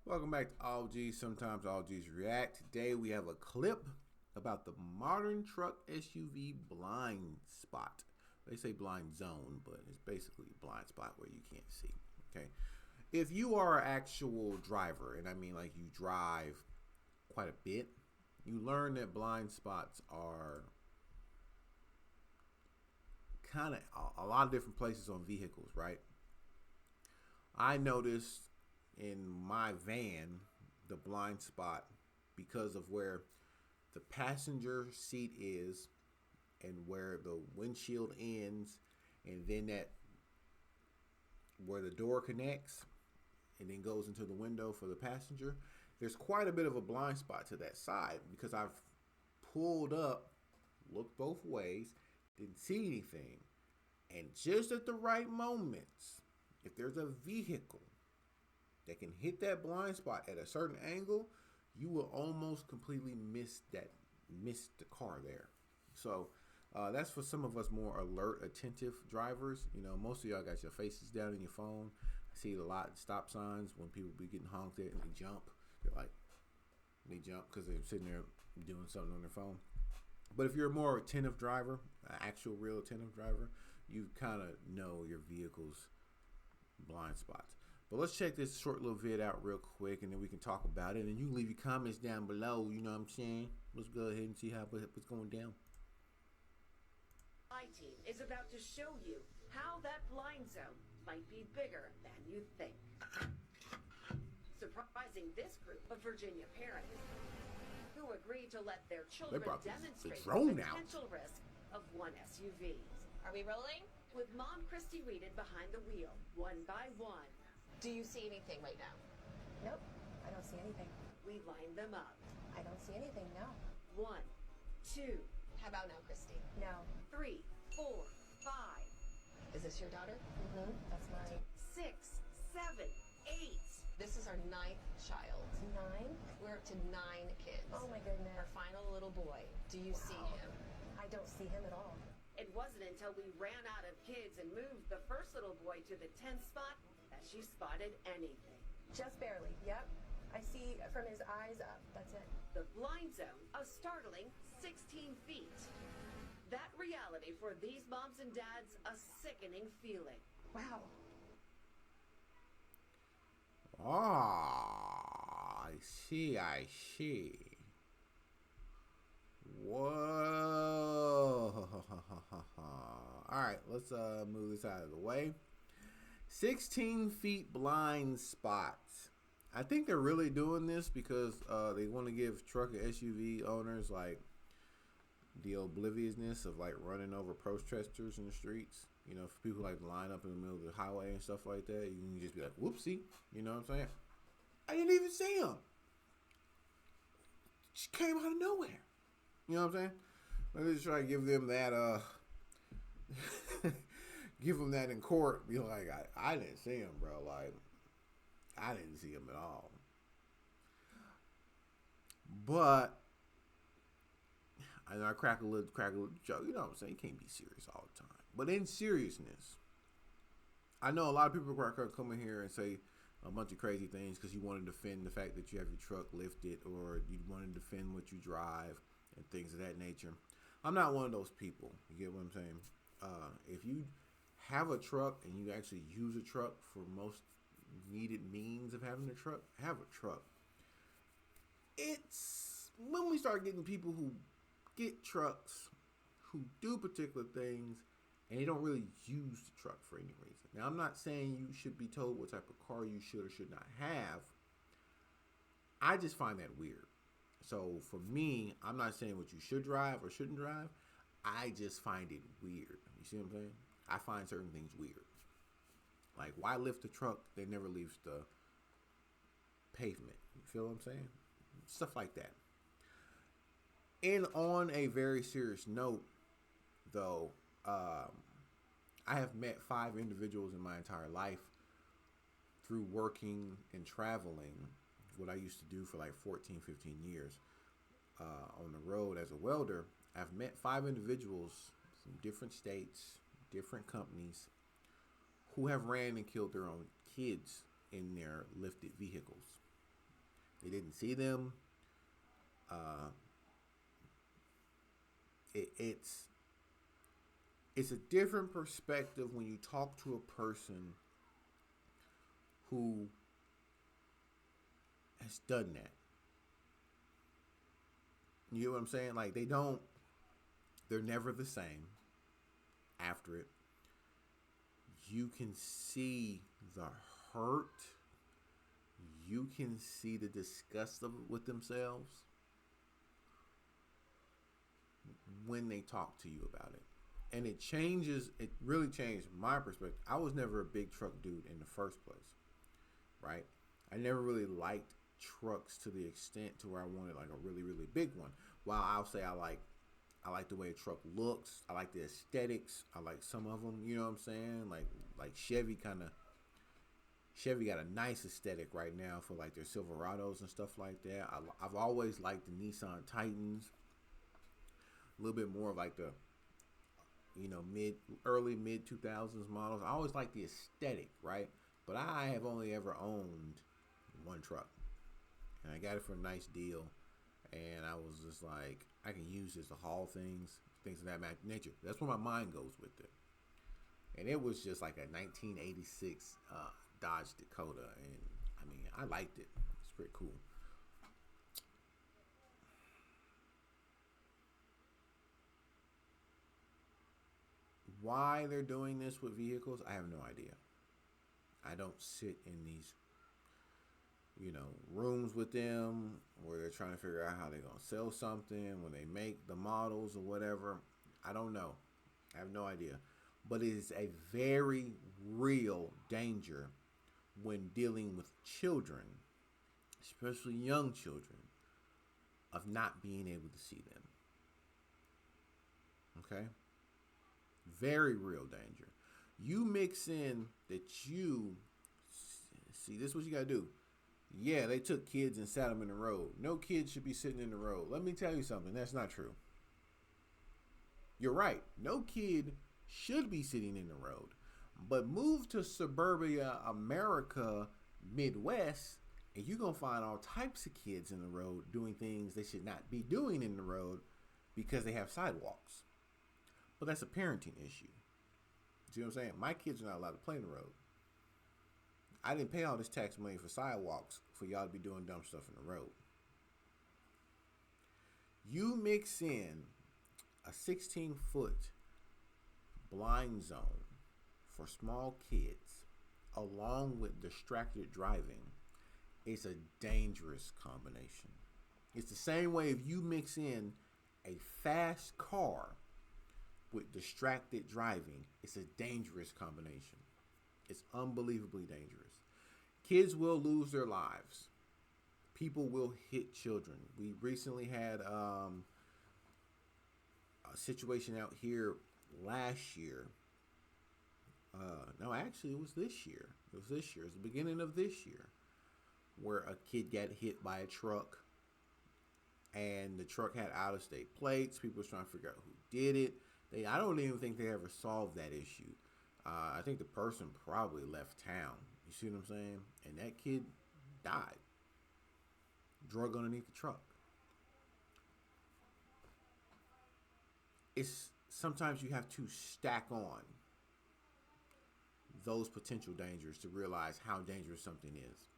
Welcome back to AllG's, sometimes AllG'sReact. Today we have a clip about the modern truck SUV blind spot. They say blind zone, but it's basically a blind spot where you can't see. Okay, if you are an actual driver, and I mean like you drive quite a bit, you learn that blind spots are kind of a lot of different places on vehicles, right? I noticed in my van the blind spot because of where the passenger seat is and where the windshield ends, and then that where the door connects and then goes into the window for the passenger. There's quite a bit of a blind spot to that side because I've pulled up, looked both ways, didn't see anything, and just at the right moments, if there's a vehicle that can hit that blind spot at a certain angle, you will almost completely miss the car there. So that's for some of us more alert, attentive drivers. You know, most of y'all got your faces down in your phone. I see it a lot in stop signs when people be getting honked at and they jump. They jump because they're sitting there doing something on their phone. But if you're a more attentive driver, an actual real attentive driver, you kind of know your vehicle's blind spots. But let's check this short little vid out real quick, and then we can talk about it. And you can leave your comments down below. You know what I'm saying? Let's go ahead and see what's going down. My team is about to show you how that blind zone might be bigger than you think. Surprising this group of Virginia parents who agreed to let their children demonstrate the potential risk of one SUVs. Are we rolling? With Mom Christy Reeded behind the wheel, one by one. Do you see anything right now? Nope, I don't see anything. We line them up. I don't see anything, no. 1, 2. How about now, Christy? No. 3, 4, 5. Is this your daughter? Mm-hmm, that's mine. 6, 7, 8. This is our 9th child. 9? We're up to 9 kids. Oh my goodness. Our final little boy. Do you see him? I don't see him at all. It wasn't until we ran out of kids and moved the first little boy to the 10th spot that she spotted anything. Just barely, yep. I see from his eyes up, that's it. The blind zone, a startling 16 feet. That reality for these moms and dads, a sickening feeling. Wow. Ah, I see. Whoa. All right, let's move this out of the way. 16 feet blind spots. I think they're really doing this because they want to give truck and SUV owners like the obliviousness of like running over protesters in the streets. You know, for people like to line up in the middle of the highway and stuff like that, you can just be like, whoopsie. You know what I'm saying? I didn't even see him. She came out of nowhere. You know what I'm saying? Let me just try to give them that, give them that in court. Be like, I didn't see him, bro. Like, I didn't see him at all. But I know I crack a little joke. You know what I'm saying? You can't be serious all the time. But in seriousness, I know a lot of people are coming here and say a bunch of crazy things because you want to defend the fact that you have your truck lifted, or you want to defend what you drive and things of that nature. I'm not one of those people. You get what I'm saying? If you have a truck and you actually use a truck for most needed means of having a truck, have a truck. It's when we start getting people who get trucks, who do particular things, and they don't really use the truck for any reason. Now, I'm not saying you should be told what type of car you should or should not have. I just find that weird. So for me, I'm not saying what you should drive or shouldn't drive. I just find it weird. You see what I'm saying? I find certain things weird. Like, why lift the truck that never leaves the pavement? You feel what I'm saying? Stuff like that. And on a very serious note, though, I have met 5 individuals in my entire life through working and traveling, what I used to do for like 14, 15 years on the road as a welder. I've met 5 individuals from different states, different companies, who have ran and killed their own kids in their lifted vehicles. They didn't see them. It's a different perspective when you talk to a person who has done that. You know what I'm saying? Like they're never the same after it. You can see the hurt. You can see the disgust of it with themselves when they talk to you about it. And it really changed my perspective. I was never a big truck dude in the first place, right? I never really liked trucks to the extent to where I wanted like a really, really big one. While I'll say I like the way a truck looks. I like the aesthetics. I like some of them, you know what I'm saying? Like Chevy got a nice aesthetic right now for like their Silverados and stuff like that. I've always liked the Nissan Titans. A little bit more of like the, you know, early mid 2000s models. I always like the aesthetic, right? But I have only ever owned one truck, and I got it for a nice deal. And I was just like, I can use this to haul things of that nature. That's where my mind goes with it. And it was just like a 1986 Dodge Dakota, and I mean, I liked it. It's pretty cool. Why they're doing this with vehicles, I have no idea. I don't sit in these, you know, rooms with them where they're trying to figure out how they're going to sell something, when they make the models or whatever. I don't know. I have no idea. But it is a very real danger when dealing with children, especially young children, of not being able to see them. Okay? Very real danger. You mix in that you see, this is what you gotta do. Yeah, they took kids and sat them in the road. No kid should be sitting in the road. Let me tell you something. That's not true. You're right. No kid should be sitting in the road. But move to suburbia America, Midwest, and you're gonna find all types of kids in the road doing things they should not be doing in the road because they have sidewalks. But that's a parenting issue. See what I'm saying? My kids are not allowed to play in the road. I didn't pay all this tax money for sidewalks for y'all to be doing dumb stuff in the road. You mix in a 16-foot blind zone for small kids along with distracted driving. It's a dangerous combination. It's the same way if you mix in a fast car with distracted driving. It's a dangerous combination. It's unbelievably dangerous. Kids will lose their lives. People will hit children. We recently had a situation out here last year. No, actually, it was this year. It was the beginning of this year, where a kid got hit by a truck, and the truck had out-of-state plates. People was trying to figure out who did it. I don't even think they ever solved that issue. I think the person probably left town. You see what I'm saying? And that kid died. Drug underneath the truck. It's sometimes you have to stack on those potential dangers to realize how dangerous something is.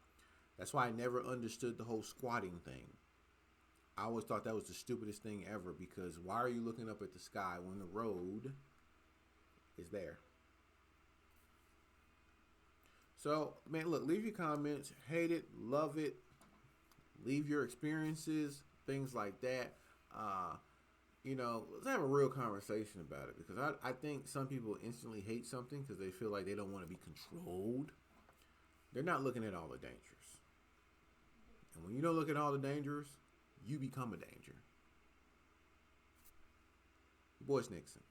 That's why I never understood the whole squatting thing. I always thought that was the stupidest thing ever, because why are you looking up at the sky when the road is there? So, man, look, leave your comments. Hate it, love it. Leave your experiences, things like that. You know, let's have a real conversation about it, because I think some people instantly hate something because they feel like they don't want to be controlled. They're not looking at all the dangers. And when you don't look at all the dangers, you become a danger. Your boy's Nixon.